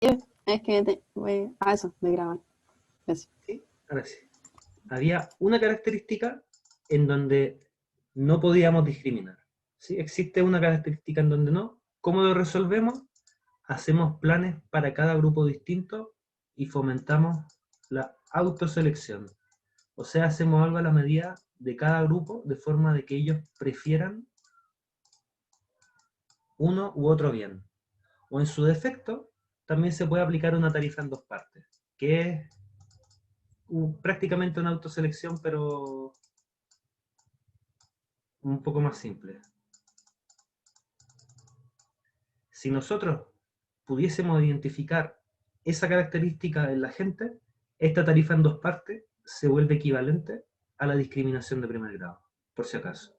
Es que a eso, de grabar. Eso. ¿Sí? Ahora sí. Había una característica en donde no podíamos discriminar. ¿Sí? Existe una característica en donde no. ¿Cómo lo resolvemos? Hacemos planes para cada grupo distinto y fomentamos la autoselección. O sea, hacemos algo a la medida de cada grupo de forma de que ellos prefieran uno u otro bien. O en su defecto, también se puede aplicar una tarifa en dos partes, que es prácticamente una autoselección, pero un poco más simple. Si nosotros pudiésemos identificar esa característica en la gente, esta tarifa en dos partes se vuelve equivalente a la discriminación de primer grado, por si acaso.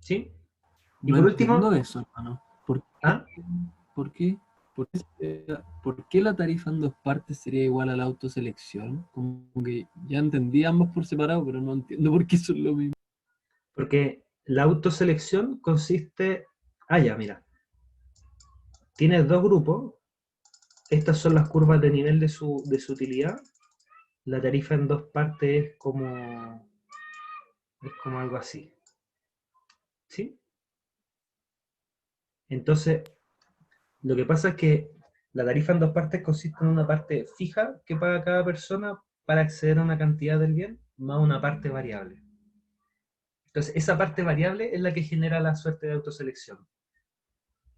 ¿Sí? Y No por entiendo último, eso, hermano. ¿Por qué? ¿ah? ¿Por qué? ¿Por qué la tarifa en dos partes sería igual a la autoselección? Como que ya entendí ambos por separado, pero no entiendo por qué son lo mismo. Porque la autoselección consiste... Ah, ya, mira. Tienes dos grupos. Estas son las curvas de nivel de su utilidad. La tarifa en dos partes es como algo así. ¿Sí? Entonces, lo que pasa es que la tarifa en dos partes consiste en una parte fija que paga cada persona para acceder a una cantidad del bien, más una parte variable. Entonces, esa parte variable es la que genera la suerte de autoselección.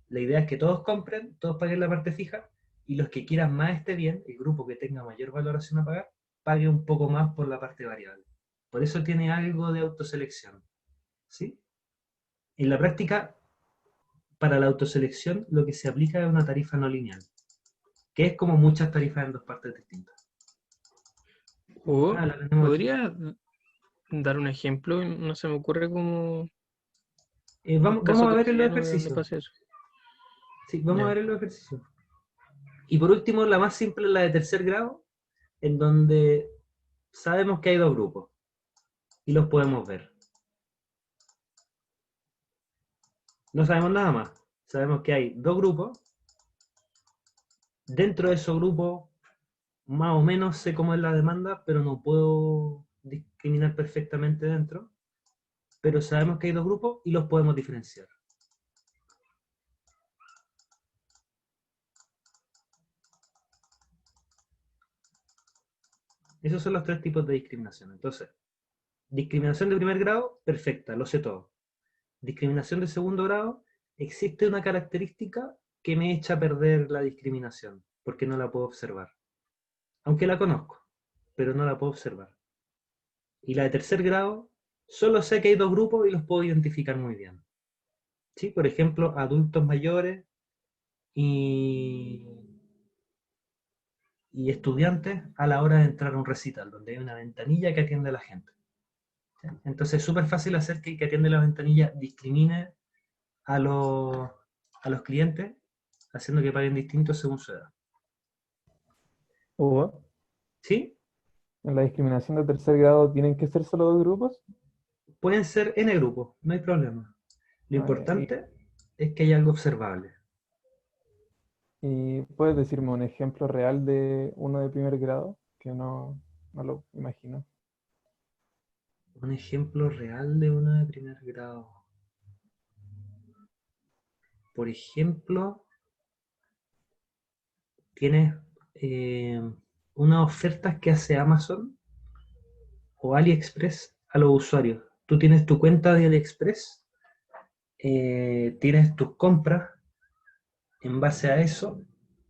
La idea es que todos compren, todos paguen la parte fija, y los que quieran más este bien, el grupo que tenga mayor valoración a pagar, pague un poco más por la parte variable. Por eso tiene algo de autoselección. ¿Sí? En la práctica, para la autoselección, lo que se aplica es una tarifa no lineal, que es como muchas tarifas en dos partes distintas. ¿O Ah, la tenemos aquí. podría dar un ejemplo? No se me ocurre como un Vamos caso a ver en los cotidiano de donde ejercicios. pase eso. Sí, vamos a Ya. ver en los ejercicios. Y por último, la más simple es la de tercer grado, en donde sabemos que hay dos grupos y los podemos ver. No sabemos nada más. Sabemos que hay dos grupos. Dentro de esos grupos, más o menos sé cómo es la demanda, pero no puedo discriminar perfectamente dentro. Pero sabemos que hay dos grupos y los podemos diferenciar. Esos son los tres tipos de discriminación. Entonces, discriminación de primer grado, perfecta, lo sé todo. Discriminación de segundo grado, existe una característica que me echa a perder la discriminación, porque no la puedo observar. Aunque la conozco, pero no la puedo observar. Y la de tercer grado, solo sé que hay dos grupos y los puedo identificar muy bien. ¿Sí? Por ejemplo, adultos mayores y, y estudiantes a la hora de entrar a un recital, donde hay una ventanilla que atiende a la gente. ¿Sí? Entonces es súper fácil hacer que el que atiende la ventanilla discrimine a los, a los clientes, haciendo que paguen distintos según su edad. O ¿Sí? en la discriminación de tercer grado tienen que ser solo dos grupos. Pueden ser N grupos, no hay problema. Lo Ah, ya. importante es que haya algo observable. Y puedes decirme un ejemplo real de uno de primer grado, que no lo imagino. Un ejemplo real de uno de primer grado. Por ejemplo, tienes unas ofertas que hace Amazon o AliExpress a los usuarios. Tú tienes tu cuenta de AliExpress, tienes tus compras. En base a eso,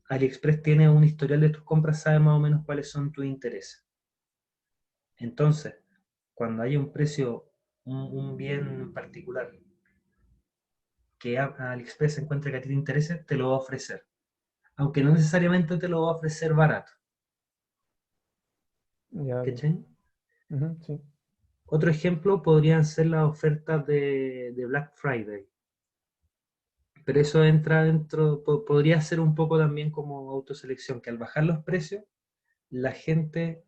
AliExpress tiene un historial de tus compras, sabe más o menos cuáles son tus intereses. Entonces, cuando hay un precio, un bien particular que AliExpress encuentra que a ti te interese, te lo va a ofrecer. Aunque no necesariamente te lo va a ofrecer barato. Ya, ok. ¿Cachai? Ujú, sí. Otro ejemplo podrían ser las ofertas de Black Friday. Pero eso entra dentro, podría ser un poco también como autoselección, que al bajar los precios, la gente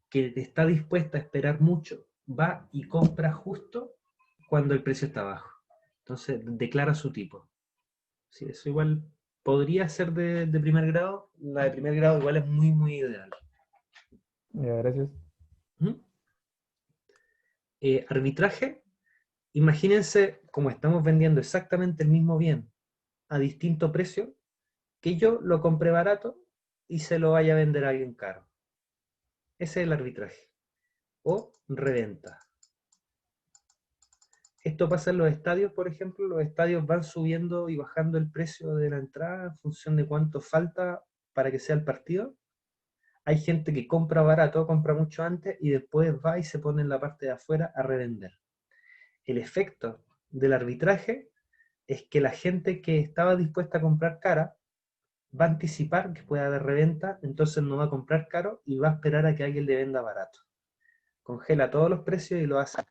que está dispuesta a esperar mucho va y compra justo cuando el precio está bajo. Entonces declara su tipo. Sí, eso igual podría ser de primer grado. La de primer grado igual es muy, muy ideal. Ya, gracias. ¿Mm? Arbitraje. Imagínense, como estamos vendiendo exactamente el mismo bien a distinto precio, que yo lo compré barato y se lo vaya a vender a alguien caro. Ese es el arbitraje. O reventa. Esto pasa en los estadios, por ejemplo. Los estadios van subiendo y bajando el precio de la entrada en función de cuánto falta para que sea el partido. Hay gente que compra barato, compra mucho antes y después va y se pone en la parte de afuera a revender. El efecto del arbitraje es que la gente que estaba dispuesta a comprar cara va a anticipar que puede haber reventa, entonces no va a comprar caro y va a esperar a que alguien le venda barato. Congela todos los precios y lo hace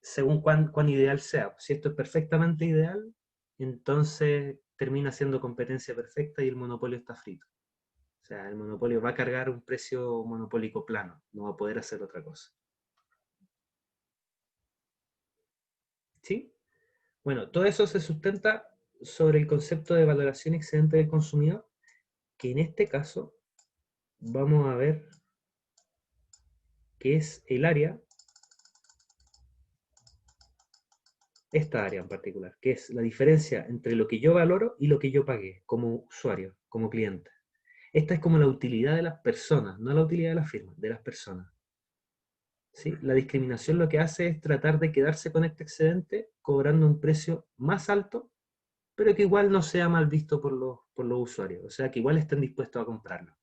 según cuán ideal sea. Si esto es perfectamente ideal, entonces termina siendo competencia perfecta y el monopolio está frito. O sea, el monopolio va a cargar un precio monopólico plano, no va a poder hacer otra cosa. ¿Sí? Bueno, todo eso se sustenta sobre el concepto de valoración excedente del consumidor, que en este caso vamos a ver que es el área, esta área en particular, que es la diferencia entre lo que yo valoro y lo que yo pagué como usuario, como cliente. Esta es como la utilidad de las personas, no la utilidad de la firma, de las personas. ¿Sí? La discriminación lo que hace es tratar de quedarse con este excedente cobrando un precio más alto, pero que igual no sea mal visto por los usuarios, o sea, que igual estén dispuestos a comprarlo.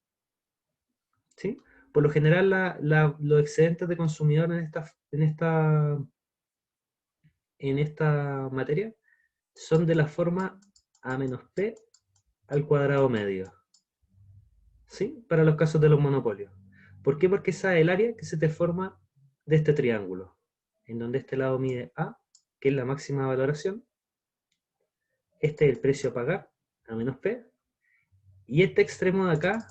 ¿Sí? Por lo general, los excedentes de consumidor en esta materia son de la forma A menos P al cuadrado medio. ¿Sí? Para los casos de los monopolios. ¿Por qué? Porque esa es el área que se te forma de este triángulo, en donde este lado mide A, que es la máxima valoración, este es el precio a pagar, A menos P, y este extremo de acá,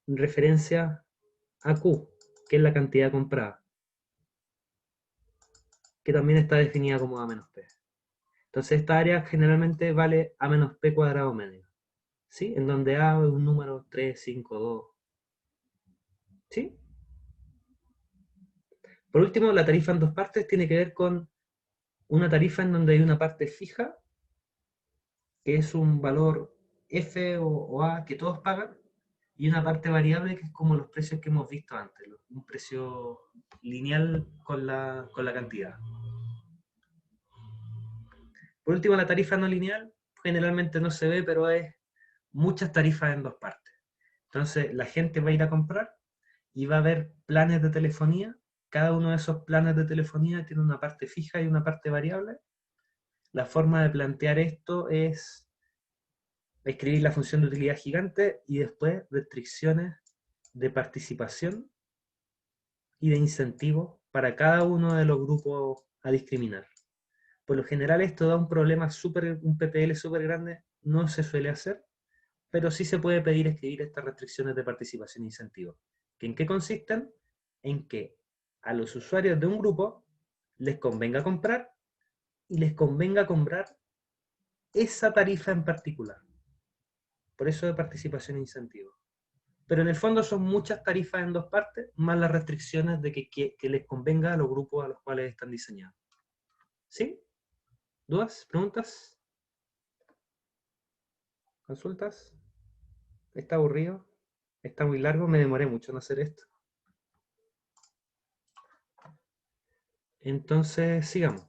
referencia a Q, que es la cantidad comprada, que también está definida como A menos P. Entonces esta área generalmente vale A menos P cuadrado medio, ¿sí? En donde A es un número 3, 5, 2, ¿sí? Por último, la tarifa en dos partes tiene que ver con una tarifa en donde hay una parte fija, que es un valor F o A que todos pagan, y una parte variable que es como los precios que hemos visto antes, un precio lineal con la cantidad. Por último, la tarifa no lineal generalmente no se ve, pero es muchas tarifas en dos partes. Entonces, la gente va a ir a comprar y va a ver planes de telefonía. Cada uno de esos planes de telefonía tiene una parte fija y una parte variable. La forma de plantear esto es escribir la función de utilidad gigante y después restricciones de participación y de incentivos para cada uno de los grupos a discriminar. Por lo general esto da un problema un PPL súper grande, no se suele hacer, pero sí se puede pedir escribir estas restricciones de participación e incentivos. ¿En qué consisten? En que a los usuarios de un grupo les convenga comprar y les convenga comprar esa tarifa en particular. Por eso de participación e incentivos. Pero en el fondo son muchas tarifas en dos partes, más las restricciones de que les convenga a los grupos a los cuales están diseñados. ¿Sí? ¿Dudas? ¿Preguntas? ¿Consultas? ¿Está aburrido? ¿Está muy largo? Me demoré mucho en hacer esto. Entonces, sigamos.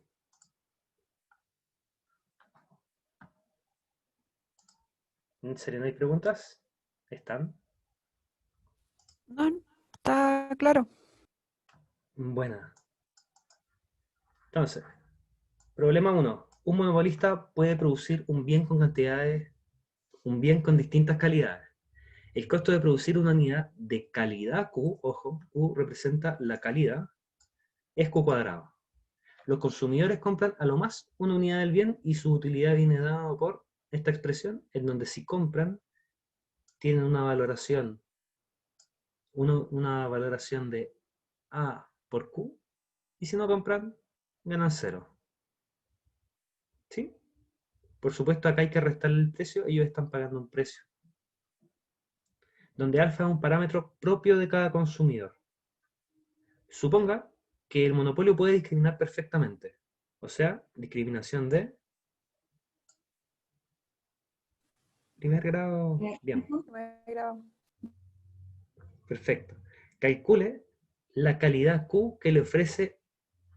¿En serio no hay preguntas? ¿Están? No, está claro. Buena. Entonces, problema 1. Un monopolista puede producir un bien un bien con distintas calidades. El costo de producir una unidad de calidad Q, ojo, Q representa la calidad, es Q cuadrado. Los consumidores compran a lo más una unidad del bien y su utilidad viene dada por esta expresión, en donde si compran, tienen una valoración de A por Q, y si no compran, ganan 0. ¿Sí? Por supuesto, acá hay que restarle el precio, ellos están pagando un precio. Donde alfa es un parámetro propio de cada consumidor. Suponga que el monopolio puede discriminar perfectamente. O sea, discriminación de primer grado. Bien, perfecto. Calcule la calidad Q que le ofrece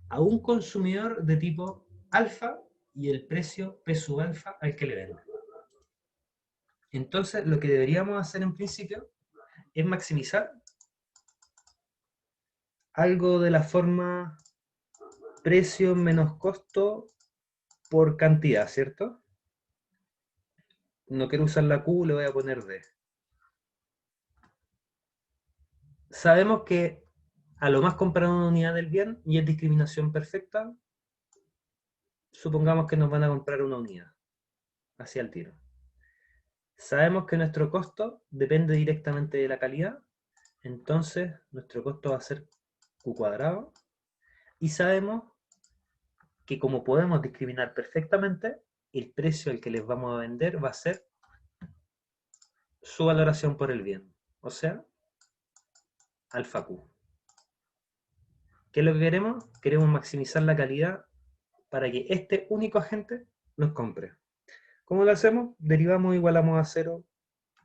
a un consumidor de tipo alfa y el precio P sub alfa al que le vende. Entonces, lo que deberíamos hacer en principio es maximizar algo de la forma precio menos costo por cantidad, ¿cierto? No quiero usar la Q, le voy a poner D. Sabemos que a lo más comprar una unidad del bien y es discriminación perfecta, supongamos que nos van a comprar una unidad, hacia el tiro. Sabemos que nuestro costo depende directamente de la calidad, entonces nuestro costo va a ser Q cuadrado, y sabemos que como podemos discriminar perfectamente, el precio al que les vamos a vender va a ser su valoración por el bien, o sea, alfa Q. ¿Qué es lo que queremos? Queremos maximizar la calidad para que este único agente nos compre. ¿Cómo lo hacemos? Derivamos, igualamos a 0,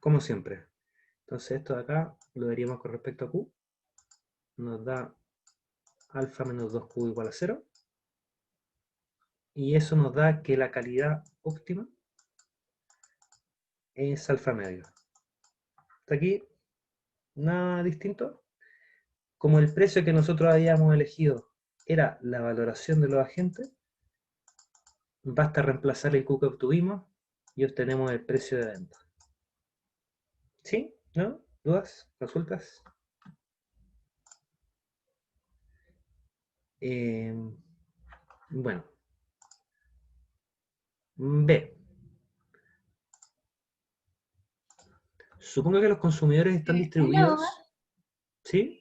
como siempre. Entonces esto de acá lo derivamos con respecto a Q. Nos da alfa menos 2Q igual a 0. Y eso nos da que la calidad óptima es alfa medio. Hasta aquí, nada distinto. Como el precio que nosotros habíamos elegido era la valoración de los agentes, basta reemplazar el Q que obtuvimos y obtenemos el precio de venta. ¿Sí? ¿No? ¿Dudas? ¿Consultas? Bueno. B. Supongo que los consumidores están distribuidos. ¿Sí?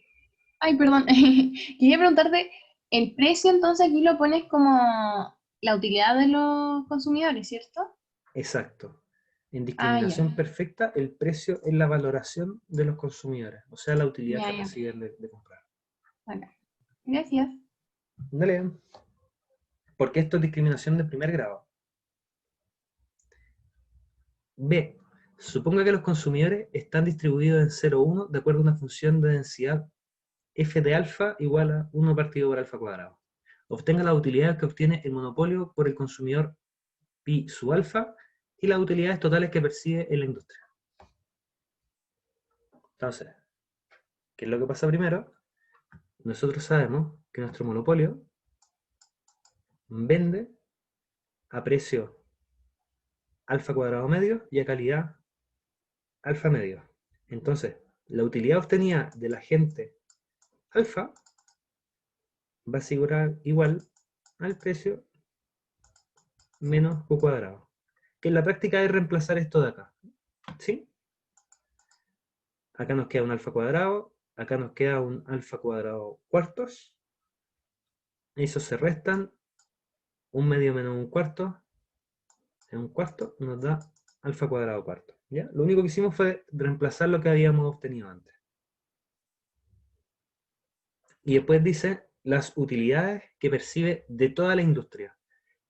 Ay, perdón. Quería preguntarte, el precio entonces aquí lo pones como la utilidad de los consumidores, ¿cierto? Exacto. En Ah, discriminación ya. perfecta, el precio es la valoración de los consumidores, o sea, la utilidad Ya, que ya. reciben de comprar. Acá. Gracias. Dale. Porque esto es discriminación de primer grado. B. Suponga que los consumidores están distribuidos en 0, 1 de acuerdo a una función de densidad f de alfa igual a 1 partido por alfa cuadrado. Obtenga la utilidad que obtiene el monopolio por el consumidor pi sub alfa y las utilidades totales que percibe en la industria. Entonces, ¿qué es lo que pasa primero? Nosotros sabemos que nuestro monopolio vende a precio alfa cuadrado medio y a calidad alfa medio. Entonces, la utilidad obtenida del agente alfa va a asegurar igual al precio menos Q cuadrado. Que en la práctica es reemplazar esto de acá. ¿Sí? Acá nos queda un alfa cuadrado, acá nos queda un alfa cuadrado cuartos. Esos se restan. Un medio menos un cuarto. En un cuarto nos da alfa cuadrado cuarto. ¿Ya? Lo único que hicimos fue reemplazar lo que habíamos obtenido antes. Y después dice las utilidades que percibe de toda la industria.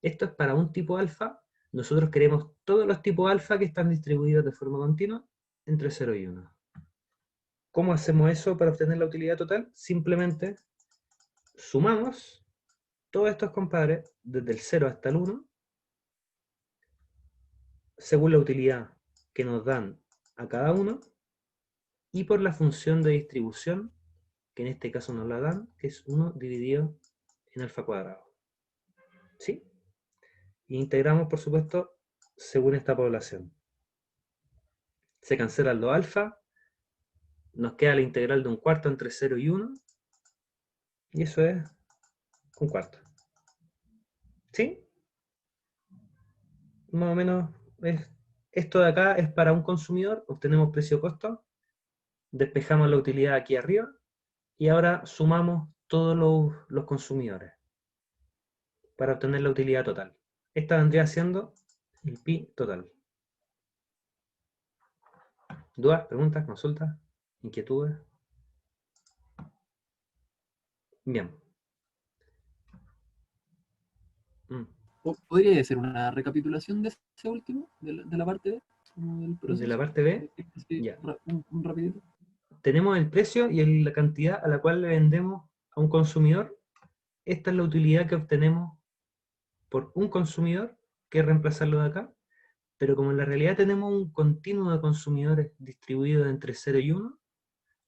Esto es para un tipo alfa. Nosotros queremos todos los tipos alfa que están distribuidos de forma continua entre 0 y 1. ¿Cómo hacemos eso para obtener la utilidad total? Simplemente sumamos todos estos compadres desde el 0 hasta el 1 según la utilidad que nos dan a cada uno y por la función de distribución que en este caso nos la dan, que es 1 dividido en alfa cuadrado. ¿Sí? Y integramos, por supuesto, según esta población. Se cancelan los alfa, nos queda la integral de un cuarto entre 0 y 1, y eso es un cuarto. ¿Sí? Más o menos esto de acá es para un consumidor, obtenemos precio-costo, despejamos la utilidad aquí arriba, y ahora sumamos todos los consumidores para obtener la utilidad total. Esta vendría siendo el pi total. ¿Dudas, preguntas, consultas, inquietudes? Bien. ¿Podría ser una recapitulación de ese último, de la parte B, como del proceso? De la parte B, Sí, ya. un rapidito. Tenemos el precio y la cantidad a la cual le vendemos a un consumidor. Esta es la utilidad que obtenemos por un consumidor, que es reemplazarlo de acá. Pero como en la realidad tenemos un continuo de consumidores distribuido entre 0 y 1,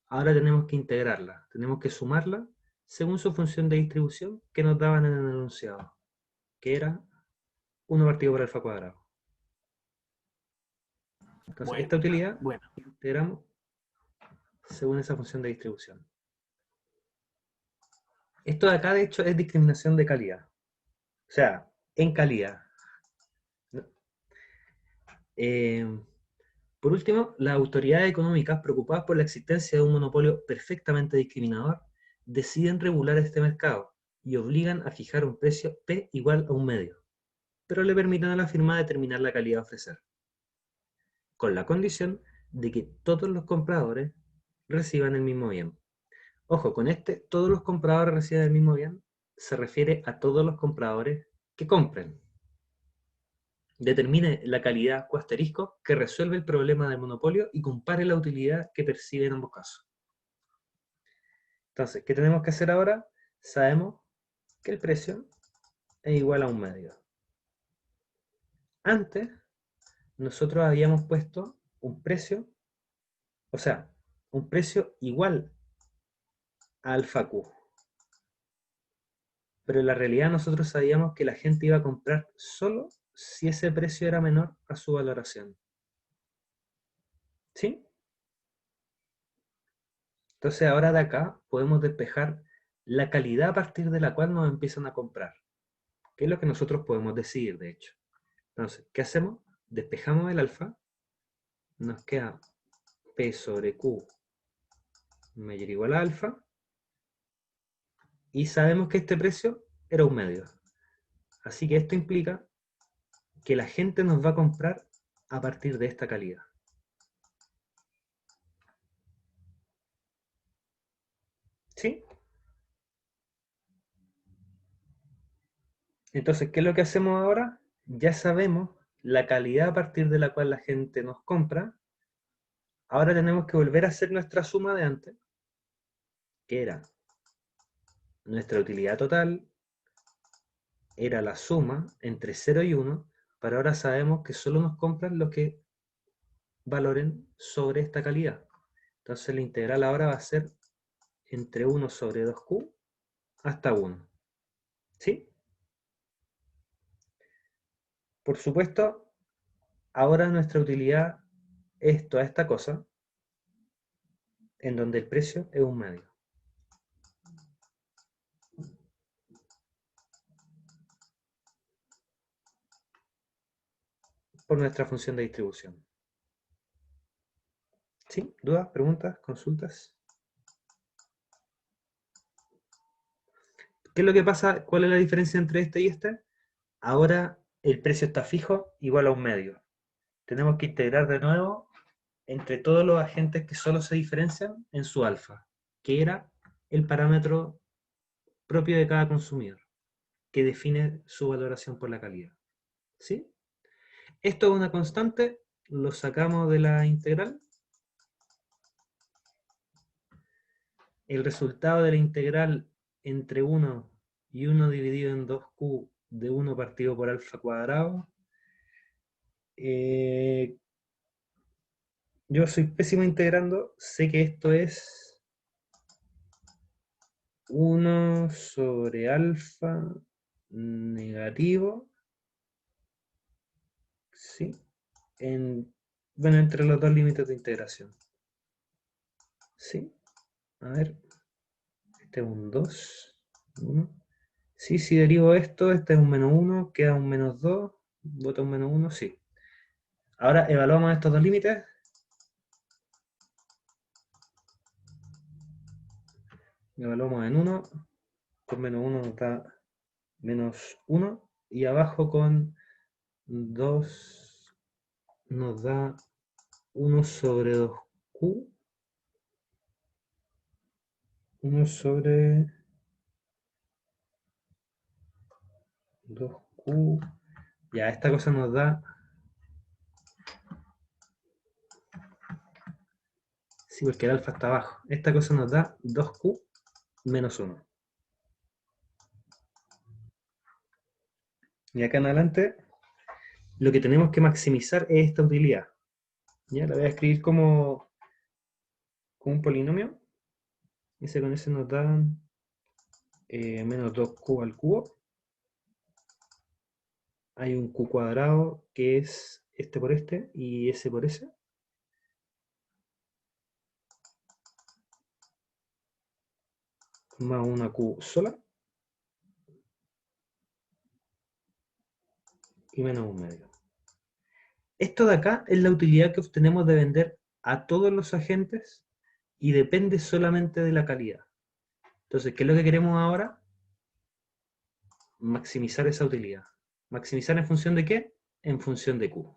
ahora tenemos que integrarla, tenemos que sumarla según su función de distribución que nos daban en el enunciado, que era 1 partido por alfa cuadrado. Entonces, esta utilidad integramos según esa función de distribución. Esto de acá, de hecho, es discriminación de calidad. O sea, en calidad. Por último, las autoridades económicas, preocupadas por la existencia de un monopolio perfectamente discriminador, deciden regular este mercado y obligan a fijar un precio P igual a un medio, pero le permiten a la firma determinar la calidad a ofrecer, con la condición de que todos los compradores reciban el mismo bien. Ojo, con todos los compradores reciben el mismo bien, se refiere a todos los compradores que compren. Determine la calidad Q asterisco que resuelve el problema del monopolio y compare la utilidad que percibe en ambos casos. Entonces, ¿qué tenemos que hacer ahora? Sabemos que el precio es igual a un medio. Antes, nosotros habíamos puesto un precio, o sea, un precio igual a alfa Q. Pero en la realidad nosotros sabíamos que la gente iba a comprar solo si ese precio era menor a su valoración. ¿Sí? Entonces ahora de acá podemos despejar la calidad a partir de la cual nos empiezan a comprar, que es lo que nosotros podemos decidir, de hecho. Entonces, ¿qué hacemos? Despejamos el alfa, nos queda P sobre Q mayor o igual a alfa, y sabemos que este precio era un medio. Así que esto implica que la gente nos va a comprar a partir de esta calidad. ¿Sí? Entonces, ¿qué es lo que hacemos ahora? Ya sabemos la calidad a partir de la cual la gente nos compra. Ahora tenemos que volver a hacer nuestra suma de antes, que era nuestra utilidad total, era la suma entre 0 y 1, pero ahora sabemos que solo nos compran los que valoren sobre esta calidad. Entonces la integral ahora va a ser entre 1 sobre 2q hasta 1. ¿Sí? Por supuesto, ahora nuestra utilidad es toda esta cosa, en donde el precio es un medio. Por nuestra función de distribución. ¿Sí? ¿Dudas, preguntas, consultas? ¿Qué es lo que pasa? ¿Cuál es la diferencia entre este y este? Ahora el precio está fijo, igual a un medio. Tenemos que integrar de nuevo entre todos los agentes que solo se diferencian en su alfa, que era el parámetro propio de cada consumidor, que define su valoración por la calidad. ¿Sí? Esto es una constante, lo sacamos de la integral. El resultado de la integral entre 1 y 1 dividido en 2q de 1 partido por alfa cuadrado. Yo soy pésimo integrando, sé que esto es 1 sobre alfa negativo, ¿sí? Bueno, entre los dos límites de integración. ¿Sí? A ver, este es un 2, 1. Sí, si derivo esto, este es un menos 1, queda un menos 2, bota un menos 1, sí. Ahora evaluamos estos dos límites. Evaluamos en 1, con menos 1 nos da menos 1, y abajo con 2 nos da 1 sobre 2Q. 1 sobre 2Q. Ya, esta cosa nos da... Sí, porque el alfa está abajo. Esta cosa nos da 2Q menos 1. Y acá en adelante, lo que tenemos que maximizar es esta utilidad. Ya, la voy a escribir como un polinomio. Y con ese nos dan menos 2Q al cubo. Hay un Q cuadrado que es este por este y ese por ese. Más una Q sola. Y menos un medio. Esto de acá es la utilidad que obtenemos de vender a todos los agentes y depende solamente de la calidad. Entonces, ¿qué es lo que queremos ahora? Maximizar esa utilidad. ¿Maximizar en función de qué? En función de Q.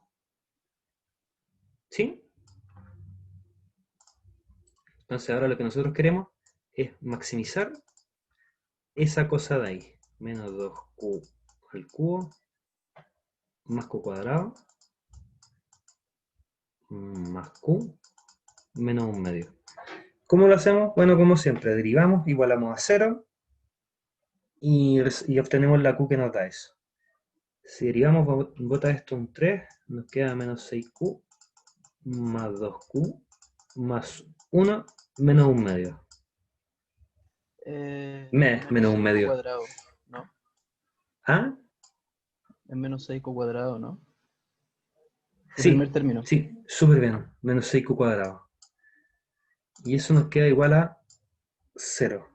¿Sí? Entonces ahora lo que nosotros queremos es maximizar esa cosa de ahí. Menos 2Q al cubo más Q cuadrado más Q menos un medio. ¿Cómo lo hacemos? Bueno, como siempre, derivamos, igualamos a 0 y obtenemos la Q que nos da eso. Si derivamos, bota esto un 3, nos queda menos 6Q más 2Q más 1 menos un medio. Menos un medio. Cuadrado, ¿no? ¿Ah? Es menos 6 cuadrado, ¿no? El Sí, primer término. sí, súper bien. Menos 6Q cuadrado. Y eso nos queda igual a 0.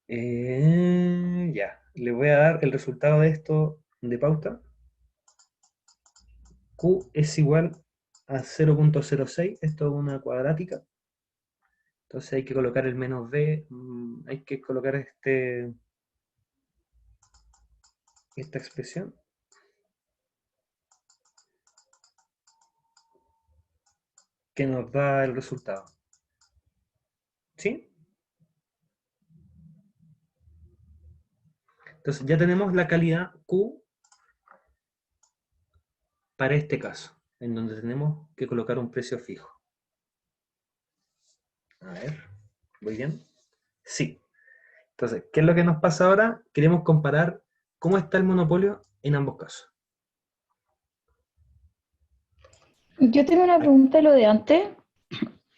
Ya, le voy a dar el resultado de esto de pauta. Q es igual a 0.06, esto es una cuadrática. Entonces hay que colocar el menos b, hay que colocar esta expresión. Que nos da el resultado. ¿Sí? Entonces ya tenemos la calidad Q para este caso, en donde tenemos que colocar un precio fijo. A ver, ¿voy bien? Sí. Entonces, ¿qué es lo que nos pasa ahora? Queremos comparar cómo está el monopolio en ambos casos. Yo tengo una pregunta de lo de antes.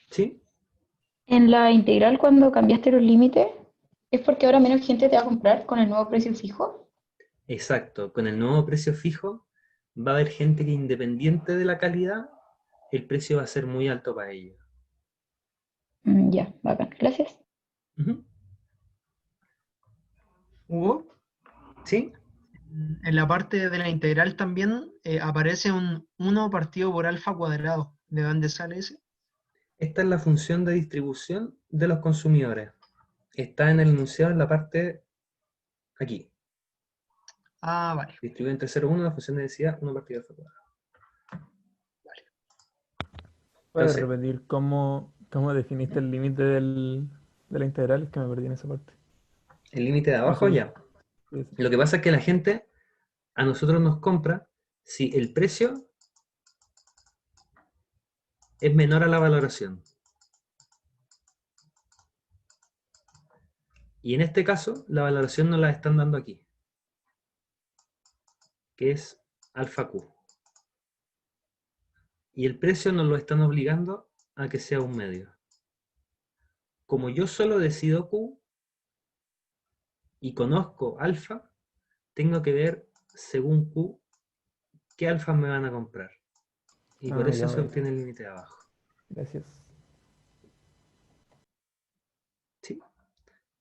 ¿Sí? En la integral, cuando cambiaste los límites, ¿es porque ahora menos gente te va a comprar con el nuevo precio fijo? Exacto. Con el nuevo precio fijo, va a haber gente que independiente de la calidad, el precio va a ser muy alto para ellos. Ya, bacán. Gracias. Ujú. Hugo, ¿Sí? en la parte de la integral también aparece un 1 partido por alfa cuadrado. ¿De dónde sale ese? Esta es la función de distribución de los consumidores. Está en el enunciado en la parte aquí. Ah, vale. Distribuye entre 0 y 1 la función de densidad 1 partido alfa cuadrado. ¿Puedes Entonces, repetir cómo definiste el límite de la integral? Es que me perdí en esa parte. el límite de No abajo sé. ya. Lo que pasa es que la gente a nosotros nos compra si el precio es menor a la valoración. Y en este caso, la valoración nos la están dando aquí, que es alfa Q. Y el precio nos lo están obligando a que sea un medio. Como yo solo decido Q y conozco alfa, tengo que ver según Q qué alfa me van a comprar. Y por eso Ya se me... obtiene el límite de abajo. Gracias. ¿Sí?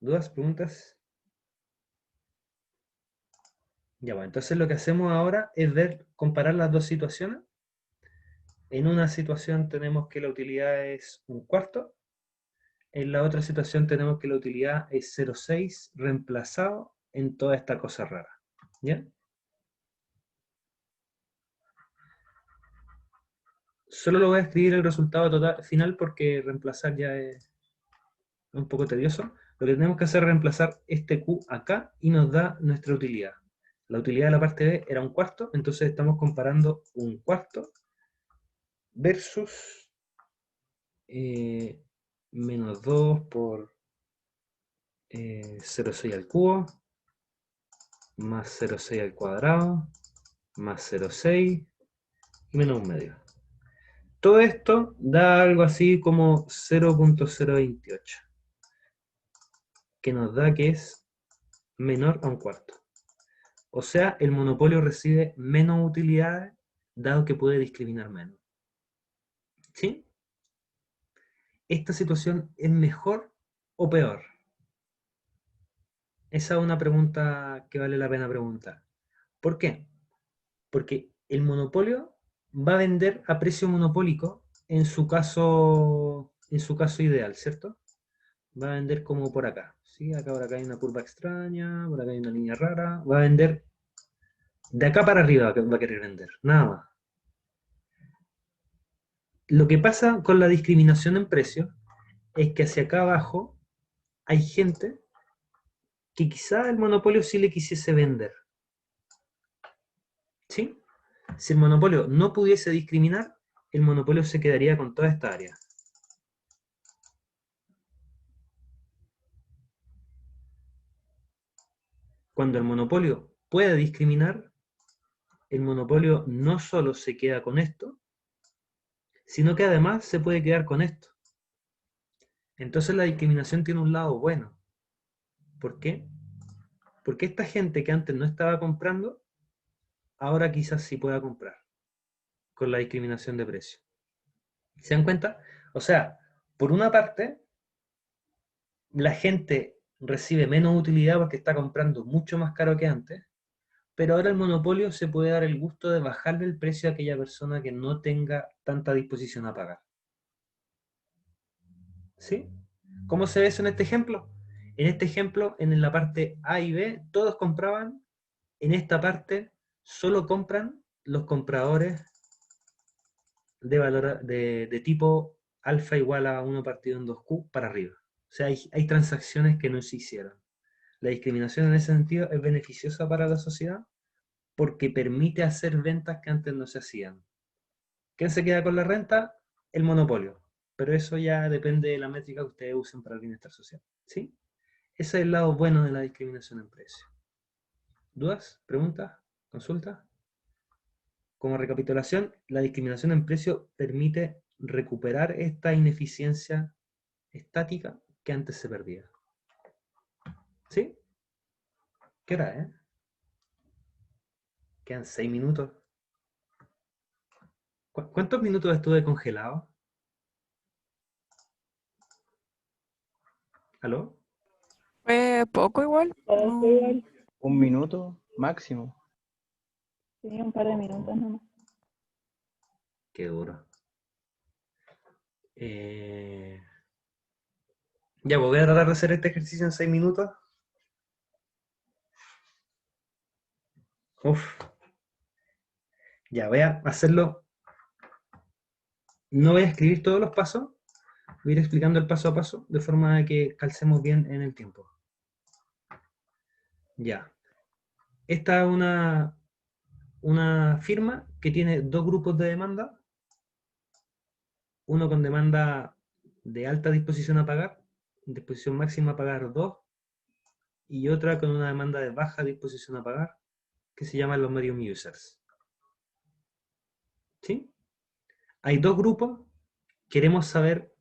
¿Dudas? ¿Preguntas? Ya, bueno, entonces lo que hacemos ahora es comparar las dos situaciones. En una situación tenemos que la utilidad es un cuarto. En la otra situación tenemos que la utilidad es 0,6 reemplazado en toda esta cosa rara. ¿Ya? Solo lo voy a escribir el resultado total, final porque reemplazar ya es un poco tedioso. Lo que tenemos que hacer es reemplazar este Q acá y nos da nuestra utilidad. La utilidad de la parte B era 1/4, entonces estamos comparando 1/4 versus menos 2 por 0,6 al cubo, más 0,6 al cuadrado, más 0,6 y menos 1/2. Todo esto da algo así como 0,028, que nos da que es menor a 1/4. O sea, el monopolio recibe menos utilidades, dado que puede discriminar menos. ¿Sí? ¿Esta situación es mejor o peor? Esa es una pregunta que vale la pena preguntar. ¿Por qué? Porque el monopolio va a vender a precio monopólico en su caso ideal, ¿cierto? Va a vender como por acá. ¿Sí? Acá por acá hay una curva extraña, por acá hay una línea rara. Va a vender de acá para arriba, va a querer vender, nada más. Lo que pasa con la discriminación en precios es que hacia acá abajo hay gente que quizá el monopolio sí le quisiese vender. ¿Sí? Si el monopolio no pudiese discriminar, el monopolio se quedaría con toda esta área. Cuando el monopolio puede discriminar, el monopolio no solo se queda con esto, sino que además se puede quedar con esto. Entonces la discriminación tiene un lado bueno. ¿Por qué? Porque esta gente que antes no estaba comprando, ahora quizás sí pueda comprar con la discriminación de precio. ¿Se dan cuenta? O sea, por una parte, la gente recibe menos utilidad porque está comprando mucho más caro que antes, pero ahora el monopolio se puede dar el gusto de bajarle el precio a aquella persona que no tenga tanta disposición a pagar. ¿Sí? ¿Cómo se ve eso en este ejemplo? En este ejemplo, en la parte A y B, todos compraban. En esta parte, solo compran los compradores de tipo alfa igual a 1 partido en 2Q para arriba. O sea, hay transacciones que no se hicieron. La discriminación en ese sentido es beneficiosa para la sociedad porque permite hacer ventas que antes no se hacían. ¿Quién se queda con la renta? El monopolio. Pero eso ya depende de la métrica que ustedes usen para el bienestar social. ¿Sí? Ese es el lado bueno de la discriminación en precio. ¿Dudas? ¿Preguntas? ¿Consultas? Como recapitulación, la discriminación en precio permite recuperar esta ineficiencia estática que antes se perdía. ¿Sí? ¿Qué hora, Quedan 6 minutos. ¿Cuántos minutos estuve congelado? ¿Aló? Fue poco igual. No. 1 minuto máximo. Sí, un par de minutos nomás. Qué duro. Ya, pues voy a tratar de hacer este ejercicio en 6 minutos. Uf. Ya, voy a hacerlo. No voy a escribir todos los pasos. Voy a ir explicando el paso a paso, de forma que calcemos bien en el tiempo. Ya. Esta es una firma que tiene dos grupos de demanda. Uno con demanda de alta disposición a pagar, disposición máxima a pagar 2, y otra con una demanda de baja disposición a pagar, que se llaman los medium users. ¿Sí? Hay dos grupos. Queremos saber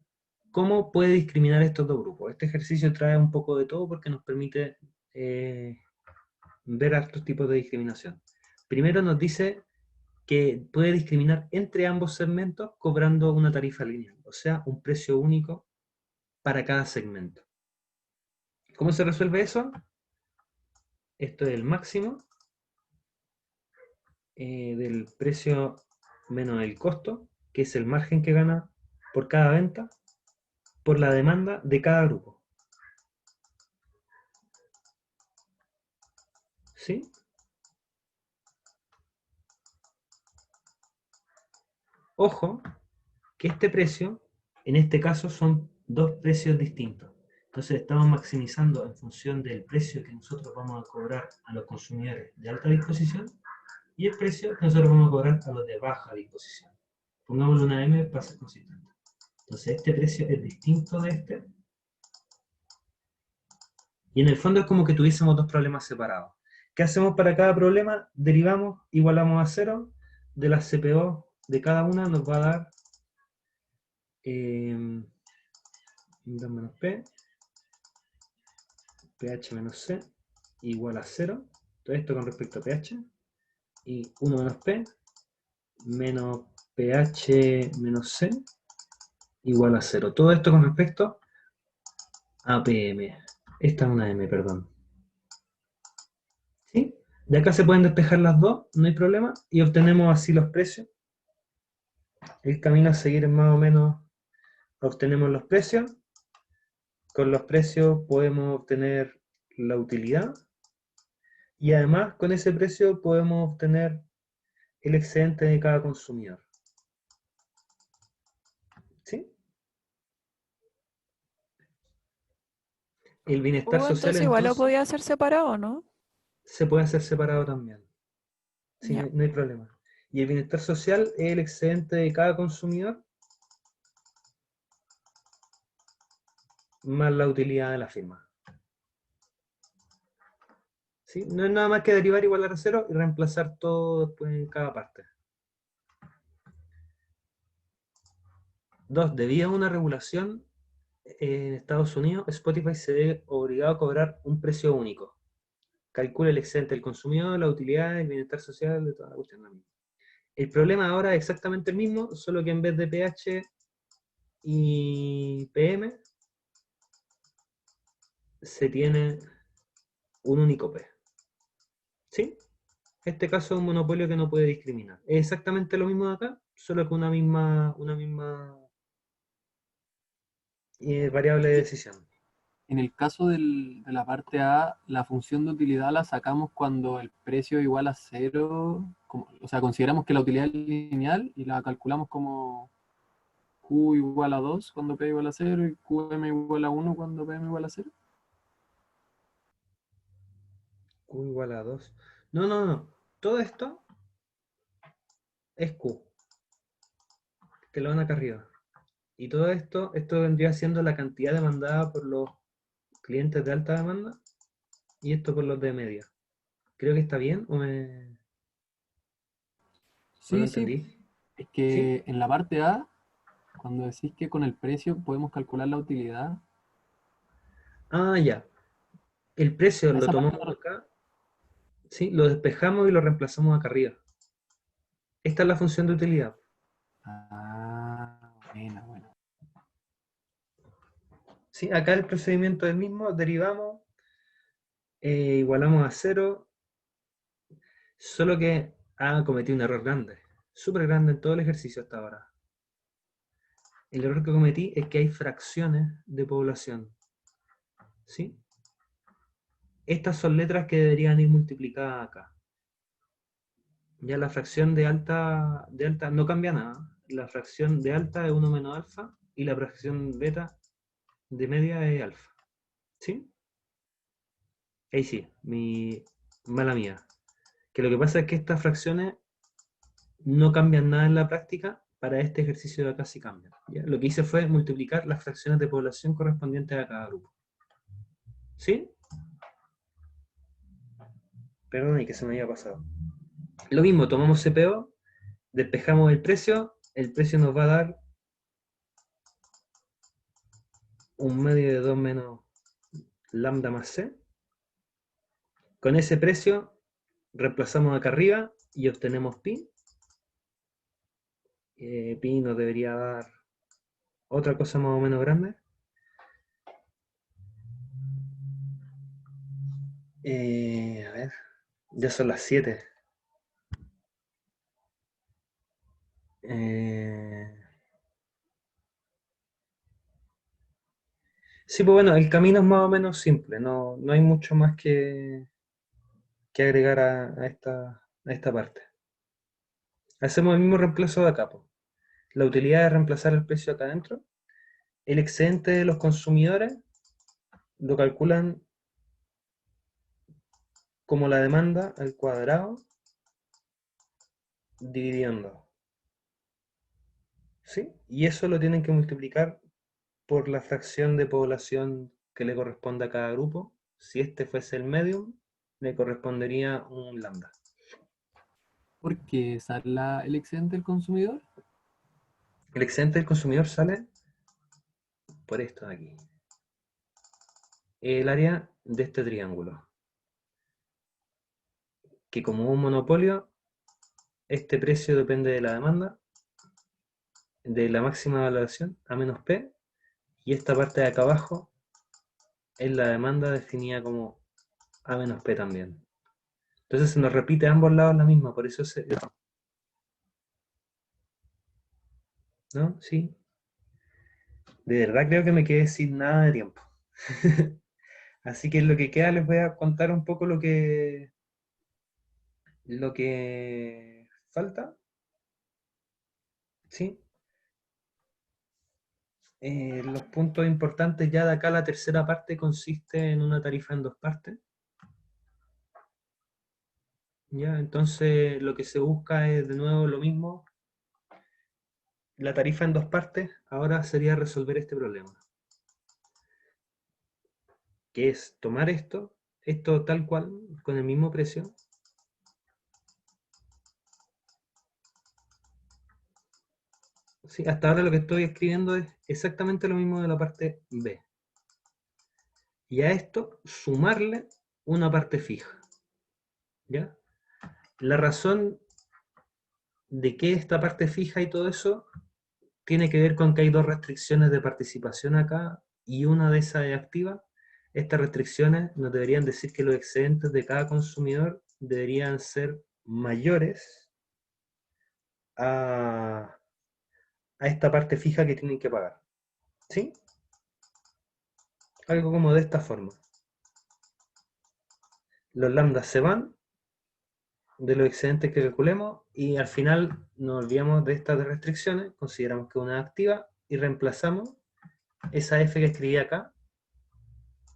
cómo puede discriminar estos dos grupos. Este ejercicio trae un poco de todo porque nos permite ver estos tipos de discriminación. Primero nos dice que puede discriminar entre ambos segmentos cobrando una tarifa lineal, o sea, un precio único para cada segmento. ¿Cómo se resuelve eso? Esto es el máximo del precio menos el costo, que es el margen que gana por cada venta, por la demanda de cada grupo. ¿Sí? Ojo, que este precio, en este caso, son dos precios distintos. Entonces estamos maximizando en función del precio que nosotros vamos a cobrar a los consumidores de alta disposición y el precio que nosotros vamos a cobrar a los de baja disposición. Pongámosle una M para ser consistente. Entonces este precio es distinto de este. Y en el fondo es como que tuviésemos dos problemas separados. ¿Qué hacemos para cada problema? Derivamos, igualamos a 0. De las CPO de cada una nos va a dar 2 menos P, pH menos C, igual a 0. Todo esto con respecto a pH. Y 1 menos P, menos pH menos C, igual a 0. Todo esto con respecto a PM. Esta es una M, perdón. ¿Sí? De acá se pueden despejar las dos, no hay problema, y obtenemos así los precios. El camino a seguir es más o menos, obtenemos los precios. Con los precios podemos obtener la utilidad. Y además, con ese precio podemos obtener el excedente de cada consumidor. ¿Sí? El bienestar social, Entonces igual lo entonces, podía hacer separado, ¿no? se puede hacer separado también. Sí, Ya. no hay problema. Y el bienestar social es el excedente de cada consumidor más la utilidad de la firma. ¿Sí? No es nada más que derivar igual a 0 y reemplazar todo después en cada parte. 2. Debido a una regulación en Estados Unidos, Spotify se ve obligado a cobrar un precio único. Calcula el excedente del consumidor, la utilidad, el bienestar social, de toda la cuestión. El problema ahora es exactamente el mismo, solo que en vez de pH y PM, se tiene un único P. ¿Sí? Este caso es un monopolio que no puede discriminar. Es exactamente lo mismo de acá, solo que una misma variable de decisión. En el caso de la parte A, la función de utilidad la sacamos cuando el precio es igual a 0, o sea, consideramos que la utilidad es lineal y la calculamos como Q igual a 2 cuando P igual a 0 y QM igual a 1 cuando PM igual a 0. Q igual a 2. No. Todo esto es Q. Que lo van acá arriba. Y todo esto vendría siendo la cantidad demandada por los clientes de alta demanda y esto por los de media. Creo que está bien o me... Sí, ¿O lo sí. entendí? Es que ¿Sí? en la parte A, cuando decís que con el precio podemos calcular la utilidad, Ah, ya. El precio a lo esa parte tomamos acá, ¿sí? Lo despejamos y lo reemplazamos acá arriba. Esta es la función de utilidad. buena. ¿Sí? Acá el procedimiento es el mismo, derivamos, igualamos a 0, solo que cometí un error grande, súper grande en todo el ejercicio hasta ahora. El error que cometí es que hay fracciones de población. ¿Sí? Estas son letras que deberían ir multiplicadas acá. Ya la fracción de alta no cambia nada. La fracción de alta es 1 menos alfa y la fracción beta de media es alfa. ¿Sí? Ahí sí, mala mía. Que lo que pasa es que estas fracciones no cambian nada en la práctica, para este ejercicio de acá sí cambian. ¿Ya? Lo que hice fue multiplicar las fracciones de población correspondientes a cada grupo. ¿Sí? Perdón, y que se me había pasado. Lo mismo, tomamos CPO, despejamos el precio nos va a dar un medio de 2 menos lambda más C. Con ese precio reemplazamos acá arriba y obtenemos pi. Pi nos debería dar otra cosa más o menos grande. A ver, ya son las 7. Sí, pues bueno, el camino es más o menos simple, no hay mucho más que agregar a esta parte. Hacemos el mismo reemplazo de acá, pues. la utilidad de reemplazar el precio acá adentro. El excedente de los consumidores lo calculan como la demanda al cuadrado dividido en 2. ¿Sí? Y eso lo tienen que multiplicar por la fracción de población que le corresponde a cada grupo. Si este fuese el medium, le correspondería un lambda. ¿Por qué sale el excedente del consumidor? El excedente del consumidor sale por esto de aquí. El área de este triángulo. Que como un monopolio, este precio depende de la demanda, de la máxima valoración, A menos P, y esta parte de acá abajo es la demanda definida como A menos P también. Entonces se nos repite a ambos lados la misma, por eso se... ¿No? Sí. De verdad creo que me quedé sin nada de tiempo. Así que en lo que queda les voy a contar un poco lo que falta. ¿Sí? Los puntos importantes ya de acá, la tercera parte consiste en una tarifa en 2 partes. ¿Ya? Entonces lo que se busca es de nuevo lo mismo. La tarifa en 2 partes ahora sería resolver este problema. Que es tomar esto tal cual, con el mismo precio. Sí, hasta ahora lo que estoy escribiendo es exactamente lo mismo de la parte B. Y a esto sumarle una parte fija. ¿Ya? La razón de que esta parte fija y todo eso tiene que ver con que hay 2 restricciones de participación acá y una de esas es activa. Estas restricciones nos deberían decir que los excedentes de cada consumidor deberían ser mayores a esta parte fija que tienen que pagar. ¿Sí? Algo como de esta forma. Los lambdas se van de los excedentes que calculemos y al final nos olvidamos de estas restricciones, consideramos que una es activa y reemplazamos esa F que escribí acá.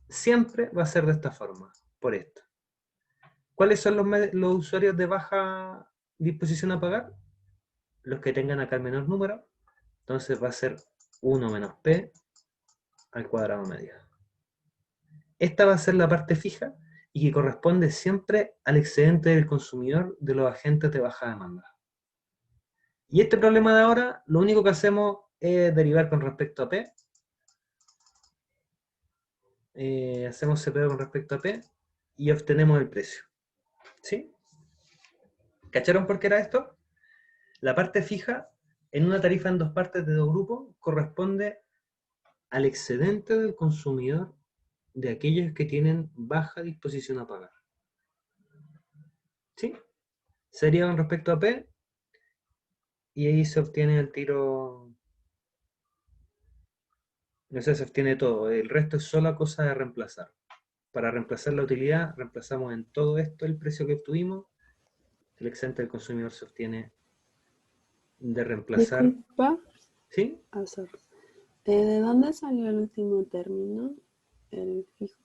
Siempre va a ser de esta forma, por esto. ¿Cuáles son los usuarios de baja disposición a pagar? Los que tengan acá el menor número. Entonces va a ser 1 menos P al cuadrado medio. Esta va a ser la parte fija y que corresponde siempre al excedente del consumidor de los agentes de baja demanda. Y este problema de ahora, lo único que hacemos es derivar con respecto a P. Hacemos CPO con respecto a P y obtenemos el precio. ¿Sí? ¿Cacharon por qué era esto? La parte fija, en una tarifa en 2 partes de 2 grupos, corresponde al excedente del consumidor de aquellos que tienen baja disposición a pagar. ¿Sí? Sería con respecto a P, y ahí se obtiene el tiro, no sé, se obtiene todo, el resto es sola cosa de reemplazar. Para reemplazar la utilidad, reemplazamos en todo esto el precio que obtuvimos, el excedente del consumidor se obtiene de reemplazar. Disculpa. ¿Sí? Ah, sorry. ¿De dónde salió el último término? El fijo.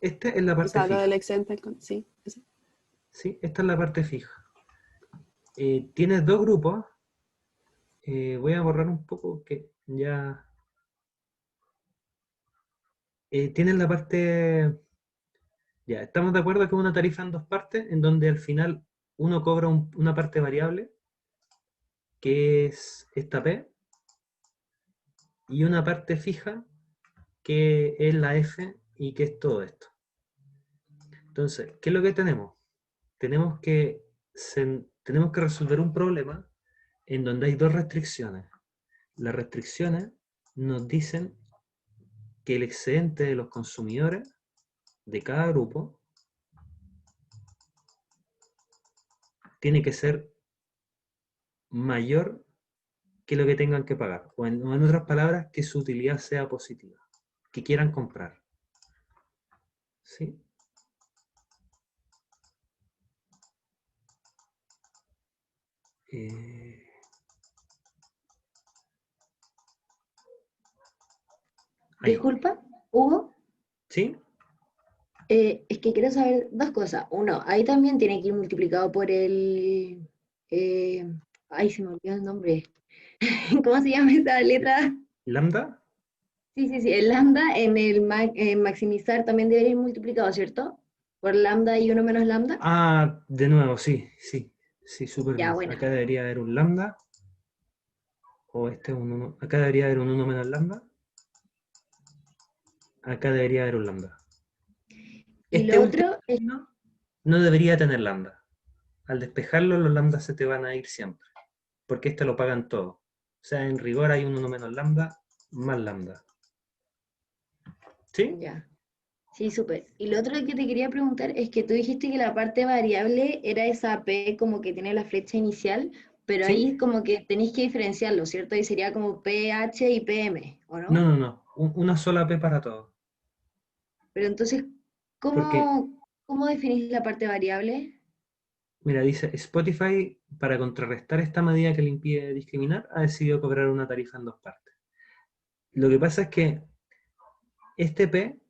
Esta es la parte O sea, lo fija. del excedente, sí. Ese. Sí, esta es la parte fija. Tienes 2 grupos. Voy a borrar un poco que ya... tienes la parte... Ya, estamos de acuerdo que es una tarifa en 2 partes, en donde al final uno cobra una parte variable, que es esta P, y una parte fija, que es la F, y que es todo esto. Entonces, ¿qué es lo que tenemos? Tenemos que resolver un problema en donde hay 2 restricciones. Las restricciones nos dicen que el excedente de los consumidores de cada grupo tiene que ser mayor que lo que tengan que pagar. O en otras palabras, que su utilidad sea positiva. Que quieran comprar. ¿Sí? Ahí. Disculpa, Hugo, ¿Sí? es que quiero saber dos cosas. Uno, ahí también tiene que ir multiplicado por el... ay, se me olvidó el nombre. ¿Cómo se llama esa letra? ¿Lambda? Sí, sí, sí, el lambda en el maximizar también debería ir multiplicado, ¿cierto? Por lambda y uno menos lambda. Ah, de nuevo, sí, sí. Sí, súper Ya, bien. bueno. Acá debería haber un lambda. O este es un 1. Acá debería haber un 1 menos lambda. Acá debería haber un lambda. Y Este lo último otro es... término no debería tener lambda. Al despejarlo, los lambdas se te van a ir siempre. Porque este lo pagan todo. O sea, en rigor hay un 1 menos lambda más lambda. ¿Sí? Ya. Sí, súper. Y lo otro que te quería preguntar es que tú dijiste que la parte variable era esa P como que tiene la flecha inicial, pero ¿Sí? ahí como que tenéis que diferenciarlo, ¿cierto? Y sería como PH y PM, ¿o No, no? no, no. Una sola P para todo. Pero entonces, Porque, ¿cómo definís la parte variable? mira, dice, Spotify, para contrarrestar esta medida que le impide discriminar, ha decidido cobrar una tarifa en dos partes. Lo que pasa es que este P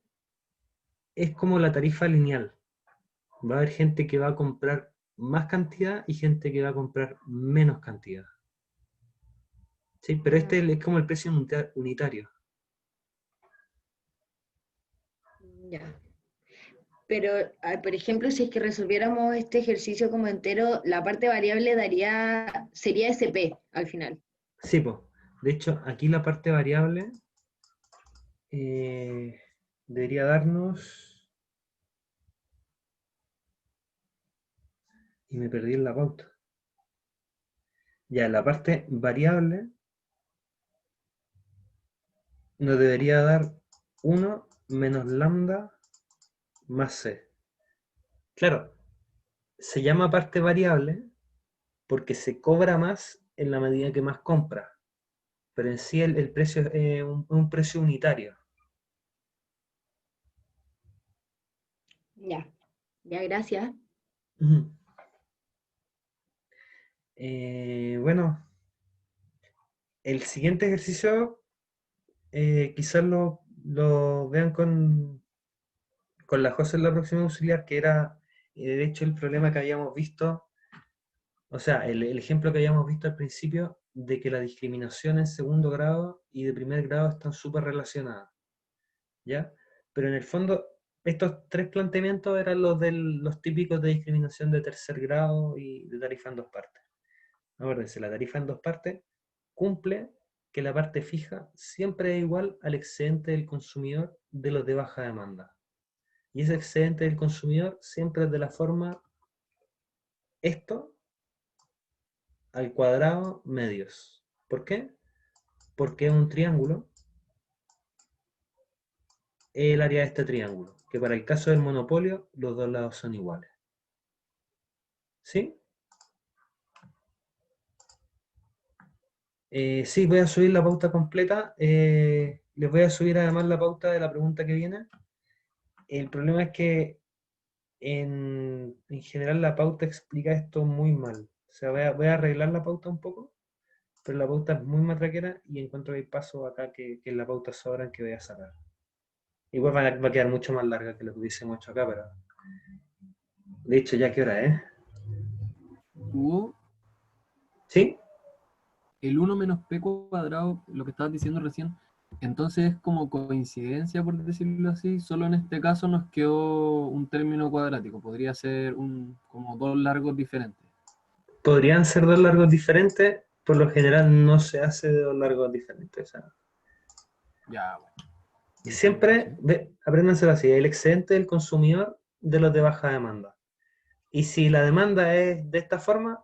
es como la tarifa lineal. Va a haber gente que va a comprar más cantidad y gente que va a comprar menos cantidad. ¿Sí? Pero este es como el precio unitario. Ya. Pero, por ejemplo, si es que resolviéramos este ejercicio como entero, la parte variable sería SP al final. Sí, pues. De hecho, aquí la parte variable debería darnos... Y me perdí en la pauta. Ya, la parte variable nos debería dar 1 menos lambda más c. Claro, se llama parte variable porque se cobra más en la medida que más compra. Pero en sí el precio es un precio unitario. Ya, ya, gracias. Ujú. Bueno, el siguiente ejercicio quizás lo vean con la José en la próxima auxiliar, que era de hecho el problema que habíamos visto, o sea, el ejemplo que habíamos visto al principio de que la discriminación en segundo grado y de primer grado están súper relacionadas, ¿ya? Pero en el fondo, estos tres planteamientos eran los típicos de discriminación de tercer grado y de tarifa en dos partes. Acuérdense, la tarifa en dos partes cumple que la parte fija siempre es igual al excedente del consumidor de los de baja demanda. Y ese excedente del consumidor siempre es de la forma esto al cuadrado medios. ¿Por qué? Porque es un triángulo, es el área de este triángulo, que para el caso del monopolio los dos lados son iguales. ¿Sí? Sí, voy a subir la pauta completa. Les voy a subir además la pauta de la pregunta que viene. El problema es que en general la pauta explica esto muy mal. O sea, voy a arreglar la pauta un poco, pero la pauta es muy matraquera y encuentro que hay pasos acá que en la pauta sobran que voy a sacar. Igual va a quedar mucho más larga que lo que hubiésemos hecho acá, pero... De hecho, ¿ya qué hora es? Hugo, ¿Sí? el 1 menos p cuadrado, lo que estabas diciendo recién, entonces es como coincidencia, por decirlo así, solo en este caso nos quedó un término cuadrático, podría ser como dos largos diferentes. Podrían ser dos largos diferentes, por lo general no se hace de dos largos diferentes. O sea, Ya, bueno. y siempre, apréndanselo así, el excedente del consumidor de los de baja demanda. Y si la demanda es de esta forma,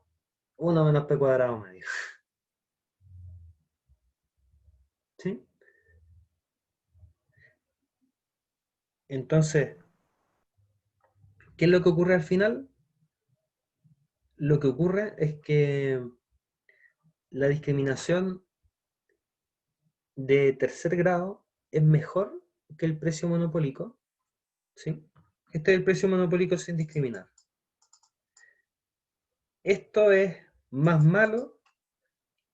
1 menos p cuadrado medio. ¿Sí? Entonces, ¿qué es lo que ocurre al final? Lo que ocurre es que la discriminación de tercer grado es mejor que el precio monopólico, ¿sí? Este es el precio monopólico sin discriminar. Esto es más malo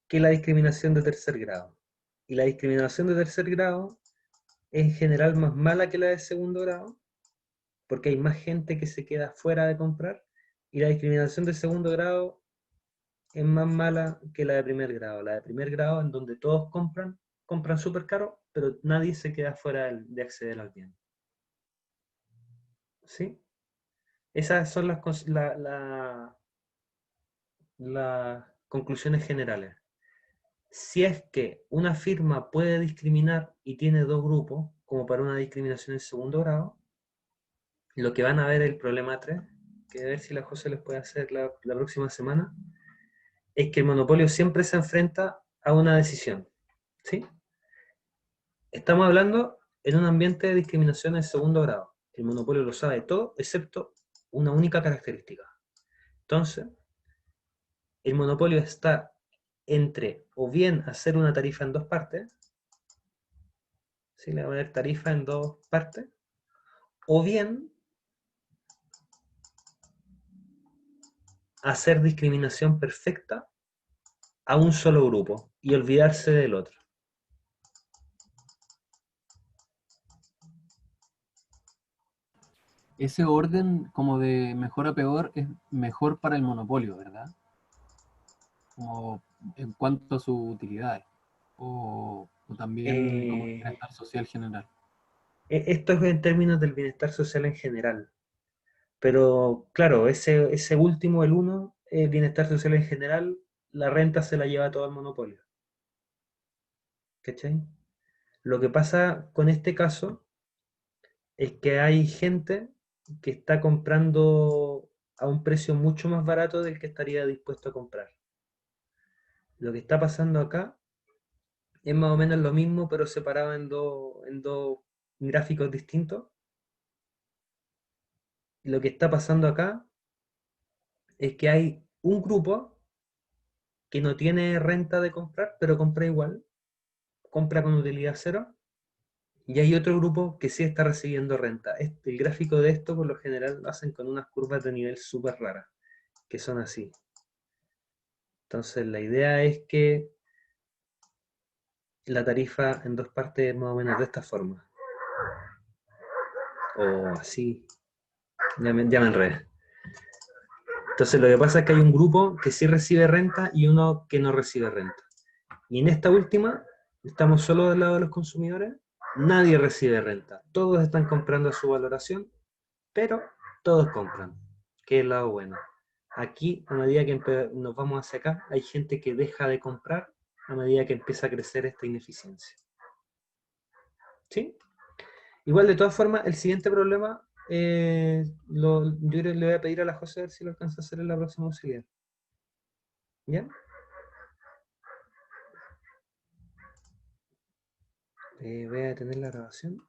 que la discriminación de tercer grado. Y la discriminación de tercer grado es en general más mala que la de segundo grado, porque hay más gente que se queda fuera de comprar, y la discriminación de segundo grado es más mala que la de primer grado. La de primer grado, en donde todos compran súper caro, pero nadie se queda fuera de acceder al bien. ¿Sí? Esas son las conclusiones generales. Si es que una firma puede discriminar y tiene dos grupos, como para una discriminación en segundo grado, lo que van a ver el problema 3, que a ver si la José les puede hacer la próxima semana, es que el monopolio siempre se enfrenta a una decisión. ¿Sí? Estamos hablando en un ambiente de discriminación en segundo grado. El monopolio lo sabe todo, excepto una única característica. Entonces, el monopolio está entre o bien hacer una tarifa en dos partes, ¿sí? Le voy a poner tarifa en dos partes, o bien hacer discriminación perfecta a un solo grupo y olvidarse del otro. Ese orden como de mejor a peor es mejor para el monopolio, ¿verdad? Como en cuanto a sus utilidades. O también como el bienestar social general. Esto es en términos del bienestar social en general. Pero claro, ese último, el 1, el bienestar social en general, la renta se la lleva todo el monopolio. ¿Cachai? Lo que pasa con este caso es que hay gente que está comprando a un precio mucho más barato del que estaría dispuesto a comprar. Lo que está pasando acá es más o menos lo mismo, pero separado en dos gráficos distintos. Lo que está pasando acá es que hay un grupo que no tiene renta de comprar, pero compra igual, compra con utilidad cero, y hay otro grupo que sí está recibiendo renta. El gráfico de esto, por lo general, lo hacen con unas curvas de nivel súper raras, que son así. Entonces, la idea es que la tarifa en dos partes es más o menos de esta forma. O así. Ya me enredé. Entonces, lo que pasa es que hay un grupo que sí recibe renta y uno que no recibe renta. Y en esta última, estamos solo del lado de los consumidores, nadie recibe renta. Todos están comprando a su valoración, pero todos compran, que es el lado bueno. Aquí, a medida que nos vamos hacia acá, hay gente que deja de comprar a medida que empieza a crecer esta ineficiencia. ¿Sí? Igual, de todas formas, el siguiente problema, yo le voy a pedir a la José a ver si lo alcanza a hacer en la próxima auxiliar. ¿Ya? Voy a detener la grabación.